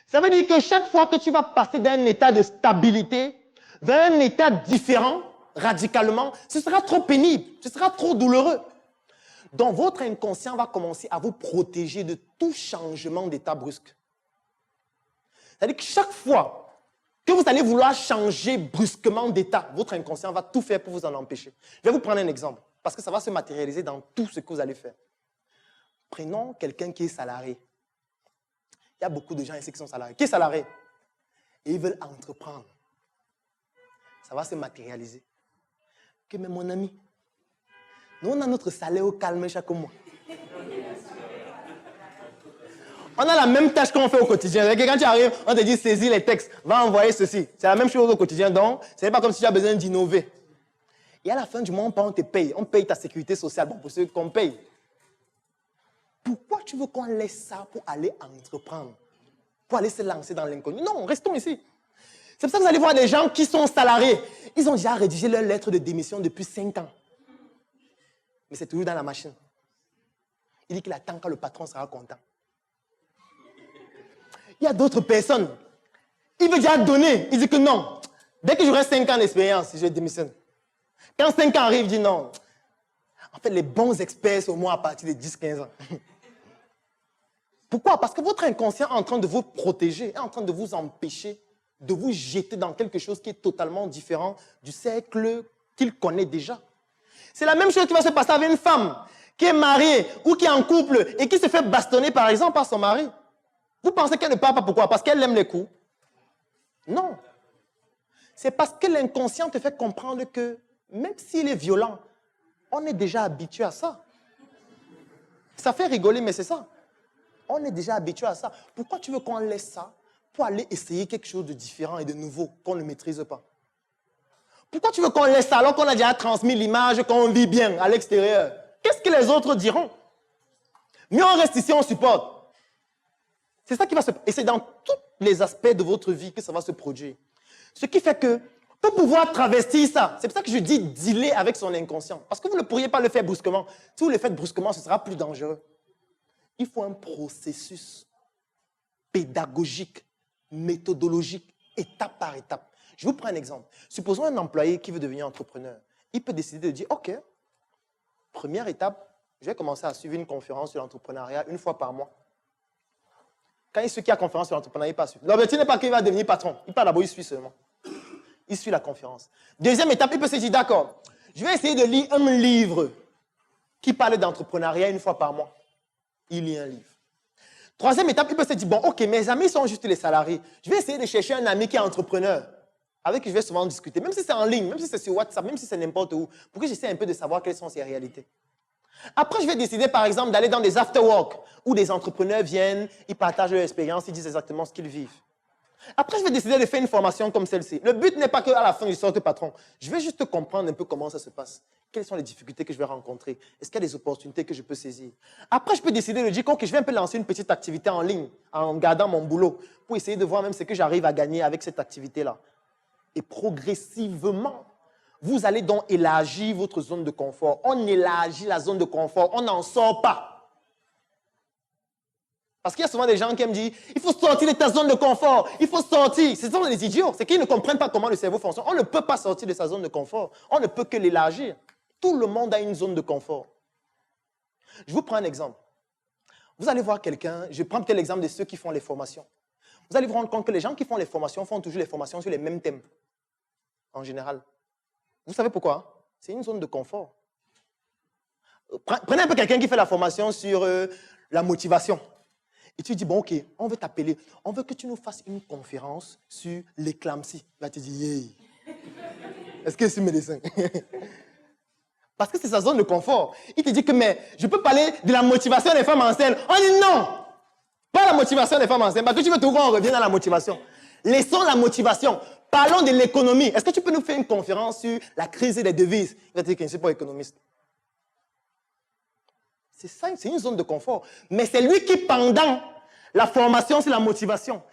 Ça veut dire que chaque fois que tu vas passer d'un état de stabilité vers un état différent, radicalement, ce sera trop pénible, ce sera trop douloureux. Donc, votre inconscient va commencer à vous protéger de tout changement d'état brusque. C'est-à-dire que chaque fois que vous allez vouloir changer brusquement d'état, votre inconscient va tout faire pour vous en empêcher. Je vais vous prendre un exemple, parce que ça va se matérialiser dans tout ce que vous allez faire. Prenons quelqu'un qui est salarié. Il y a beaucoup de gens ici qui sont salariés. Qui est salarié? Et ils veulent entreprendre. Ça va se matérialiser. Que, mais mon ami, nous, on a notre salaire au calme chaque mois. On a la même tâche qu'on fait au quotidien. Quand tu arrives, on te dit saisis les textes, va envoyer ceci. C'est la même chose au quotidien. Donc, ce n'est pas comme si tu as besoin d'innover. Et à la fin du mois, on te paye. On paye ta sécurité sociale. Bon, pour ceux qu'on paye. Pourquoi tu veux qu'on laisse ça pour aller entreprendre? Pour aller se lancer dans l'inconnu? Non, restons ici. C'est pour ça que vous allez voir des gens qui sont salariés. Ils ont déjà rédigé leur lettre de démission depuis 5 ans. Mais c'est toujours dans la machine. Il dit qu'il attend quand le patron sera content. Il y a d'autres personnes. Il veut déjà donner. Il dit que non. Dès que j'aurai 5 ans d'expérience, je démissionne. Quand 5 ans arrivent, il dit non. En fait, les bons experts sont au moins à partir de 10-15 ans. Pourquoi? Parce que votre inconscient est en train de vous protéger, est en train de vous empêcher de vous jeter dans quelque chose qui est totalement différent du cercle qu'il connaît déjà. C'est la même chose qui va se passer avec une femme qui est mariée ou qui est en couple et qui se fait bastonner par exemple par son mari. Vous pensez qu'elle ne parle pas pourquoi? Parce qu'elle aime les coups? Non. C'est parce que l'inconscient te fait comprendre que même s'il est violent, on est déjà habitué à ça. Ça fait rigoler, mais c'est ça. On est déjà habitué à ça. Pourquoi tu veux qu'on laisse ça pour aller essayer quelque chose de différent et de nouveau qu'on ne maîtrise pas? Pourquoi tu veux qu'on laisse ça alors qu'on a déjà transmis l'image qu'on vit bien à l'extérieur? Qu'est-ce que les autres diront? Mieux on reste ici, on supporte. C'est ça qui va se passer. Et c'est dans tous les aspects de votre vie que ça va se produire. Ce qui fait que, pour pouvoir travestir ça, c'est pour ça que je dis dealer avec son inconscient. Parce que vous ne pourriez pas le faire brusquement. Si vous le faites brusquement, ce sera plus dangereux. Il faut un processus pédagogique, méthodologique, étape par étape. Je vous prends un exemple. Supposons un employé qui veut devenir entrepreneur. Il peut décider de dire, OK, première étape, je vais commencer à suivre une conférence sur l'entrepreneuriat 1 fois par mois. Quand il suit qui a conférence sur l'entrepreneuriat, il passe. L'objectif n'est pas qu'il va devenir patron. Il part d'abord, il suit seulement. Il suit la conférence. Deuxième étape, il peut se dire, d'accord, je vais essayer de lire un livre qui parle d'entrepreneuriat 1 fois par mois. Il lit un livre. Troisième étape, il peut se dire, bon, ok, mes amis sont juste les salariés. Je vais essayer de chercher un ami qui est entrepreneur, avec qui je vais souvent discuter, même si c'est en ligne, même si c'est sur WhatsApp, même si c'est n'importe où, pour que j'essaie un peu de savoir quelles sont ses réalités. Après, je vais décider, par exemple, d'aller dans des after-work, où des entrepreneurs viennent, ils partagent leur expérience, ils disent exactement ce qu'ils vivent. Après, je vais décider de faire une formation comme celle-ci. Le but n'est pas qu'à la fin, je sorte patron. Je vais juste comprendre un peu comment ça se passe. Quelles sont les difficultés que je vais rencontrer? Est-ce qu'il y a des opportunités que je peux saisir? Après, je peux décider de dire que je vais un peu lancer une petite activité en ligne, en gardant mon boulot, pour essayer de voir même ce que j'arrive à gagner avec cette activité-là. Et progressivement, vous allez donc élargir votre zone de confort. On élargit la zone de confort, on n'en sort pas. Parce qu'il y a souvent des gens qui me disent, il faut sortir de ta zone de confort, il faut sortir. Ce sont des idiots, c'est qu'ils ne comprennent pas comment le cerveau fonctionne. On ne peut pas sortir de sa zone de confort, on ne peut que l'élargir. Tout le monde a une zone de confort. Je vous prends un exemple. Vous allez voir quelqu'un, je prends peut-être l'exemple de ceux qui font les formations. Vous allez vous rendre compte que les gens qui font les formations font toujours les formations sur les mêmes thèmes, en général. Vous savez pourquoi? C'est une zone de confort. Prenez un peu quelqu'un qui fait la formation sur la motivation. Et tu dis, bon, ok, on veut t'appeler. On veut que tu nous fasses une conférence sur l'éclampsie. Il va te dire, yeah. Est-ce que c'est médecin? Parce que c'est sa zone de confort. Il te dit que, mais je peux parler de la motivation des femmes enceintes. On dit non, pas la motivation des femmes enceintes. Parce que tu veux trouver, on revient dans la motivation. Laissons la motivation. Parlons de l'économie. Est-ce que tu peux nous faire une conférence sur la crise des devises? Il va te dire que je ne suis pas économiste. C'est ça, c'est une zone de confort. Mais c'est lui qui, pendant la formation sur la motivation,